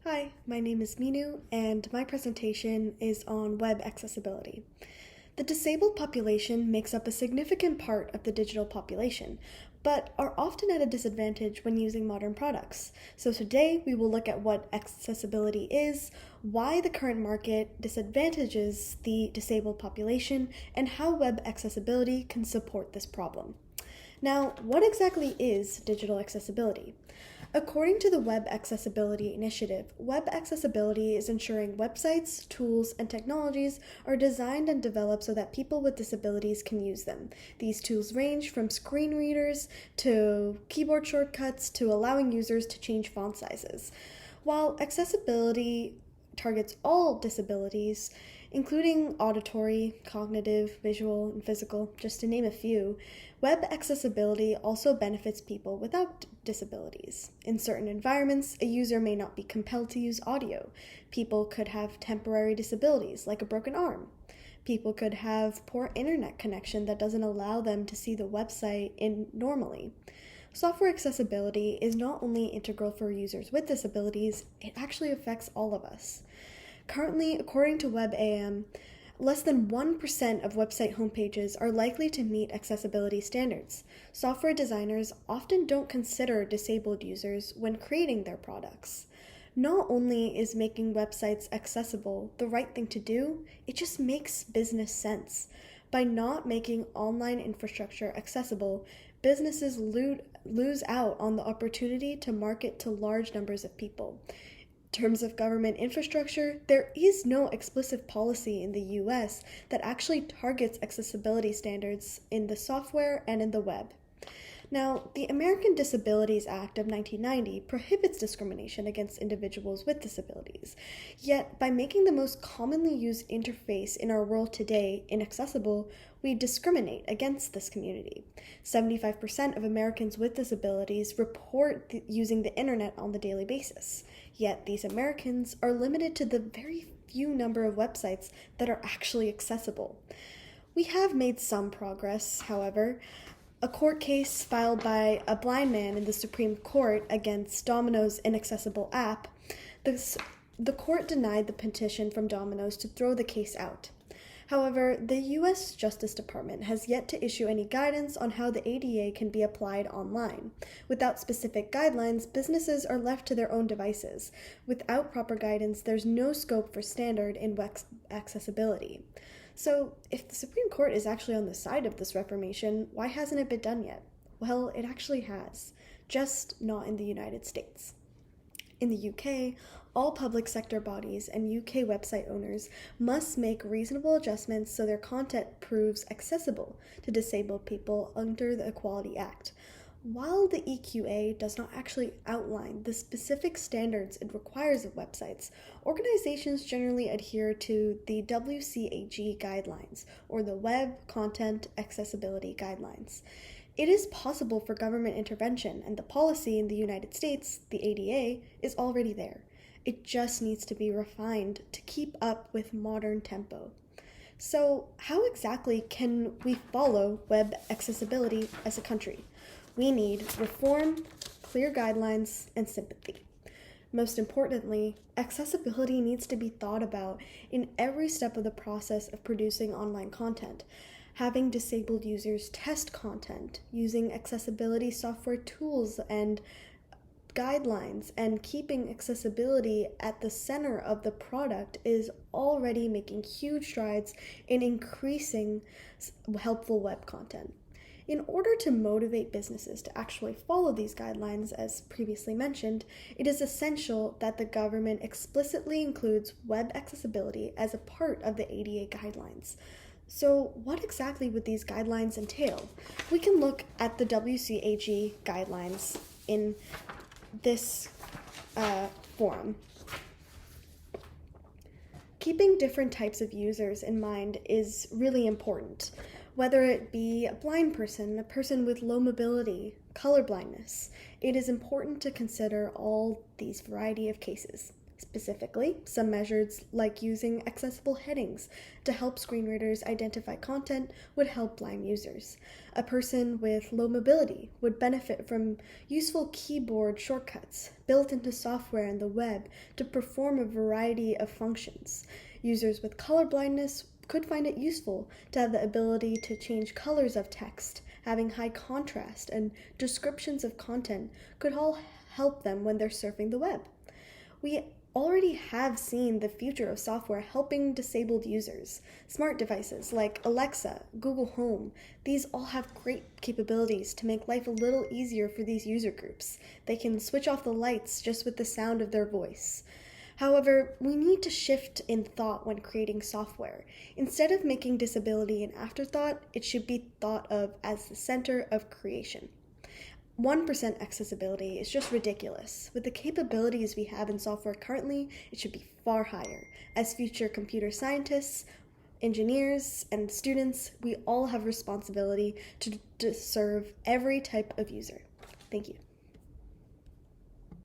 Hi, my name is Minu, and my presentation is on web accessibility. The disabled population makes up a significant part of the digital population, but are often at a disadvantage when using modern products. So today we will look at what accessibility is, why the current market disadvantages the disabled population, and how web accessibility can support this problem. Now, what exactly is digital accessibility? According to the Web Accessibility Initiative, web accessibility is ensuring websites, tools, and technologies are designed and developed so that people with disabilities can use them. These tools range from screen readers to keyboard shortcuts to allowing users to change font sizes. While accessibility targets all disabilities, including auditory, cognitive, visual, and physical, just to name a few, web accessibility also benefits people without disabilities. In certain environments, a user may not be compelled to use audio. People could have temporary disabilities, like a broken arm. People could have poor internet connection that doesn't allow them to see the website normally. Software accessibility is not only integral for users with disabilities, it actually affects all of us. Currently, according to WebAM, less than 1% of website homepages are likely to meet accessibility standards. Software designers often don't consider disabled users when creating their products. Not only is making websites accessible the right thing to do, it just makes business sense. By not making online infrastructure accessible, businesses lose out on the opportunity to market to large numbers of people. In terms of government infrastructure, there is no explicit policy in the US that actually targets accessibility standards in the software and in the web. Now, the American Disabilities Act of 1990 prohibits discrimination against individuals with disabilities. Yet, by making the most commonly used interface in our world today inaccessible, we discriminate against this community. 75% of Americans with disabilities report using the internet on the daily basis. Yet, these Americans are limited to the very few number of websites that are actually accessible. We have made some progress, however. A court case filed by a blind man in the Supreme Court against Domino's inaccessible app, the court denied the petition from Domino's to throw the case out. However, the U.S. Justice Department has yet to issue any guidance on how the ADA can be applied online. Without specific guidelines, businesses are left to their own devices. Without proper guidance, there's no scope for standard in accessibility. So, if the Supreme Court is actually on the side of this reformation, why hasn't it been done yet? Well, it actually has, just not in the United States. In the UK, all public sector bodies and UK website owners must make reasonable adjustments so their content proves accessible to disabled people under the Equality Act. While the EQA does not actually outline the specific standards it requires of websites, organizations generally adhere to the WCAG guidelines, or the Web Content Accessibility Guidelines. It is possible for government intervention, and the policy in the United States, the ADA, is already there. It just needs to be refined to keep up with modern tempo. So, how exactly can we follow web accessibility as a country? We need reform, clear guidelines, and sympathy. Most importantly, accessibility needs to be thought about in every step of the process of producing online content. Having disabled users test content, using accessibility software tools and guidelines, and keeping accessibility at the center of the product is already making huge strides in increasing helpful web content. In order to motivate businesses to actually follow these guidelines, as previously mentioned, it is essential that the government explicitly includes web accessibility as a part of the ADA guidelines. So, what exactly would these guidelines entail? We can look at the WCAG guidelines in this forum. Keeping different types of users in mind is really important. Whether it be a blind person, a person with low mobility, color blindness, it is important to consider all these variety of cases. Specifically, some measures like using accessible headings to help screen readers identify content would help blind users. A person with low mobility would benefit from useful keyboard shortcuts built into software and the web to perform a variety of functions. Users with color blindness could find it useful to have the ability to change colors of text. Having high contrast and descriptions of content could all help them when they're surfing the web. We already have seen the future of software helping disabled users. Smart devices like Alexa, Google Home, these all have great capabilities to make life a little easier for these user groups. They can switch off the lights just with the sound of their voice. However, we need to shift in thought when creating software. Instead of making disability an afterthought, it should be thought of as the center of creation. 1% accessibility is just ridiculous. With the capabilities we have in software currently, it should be far higher. As future computer scientists, engineers, and students, we all have responsibility to serve every type of user. Thank you.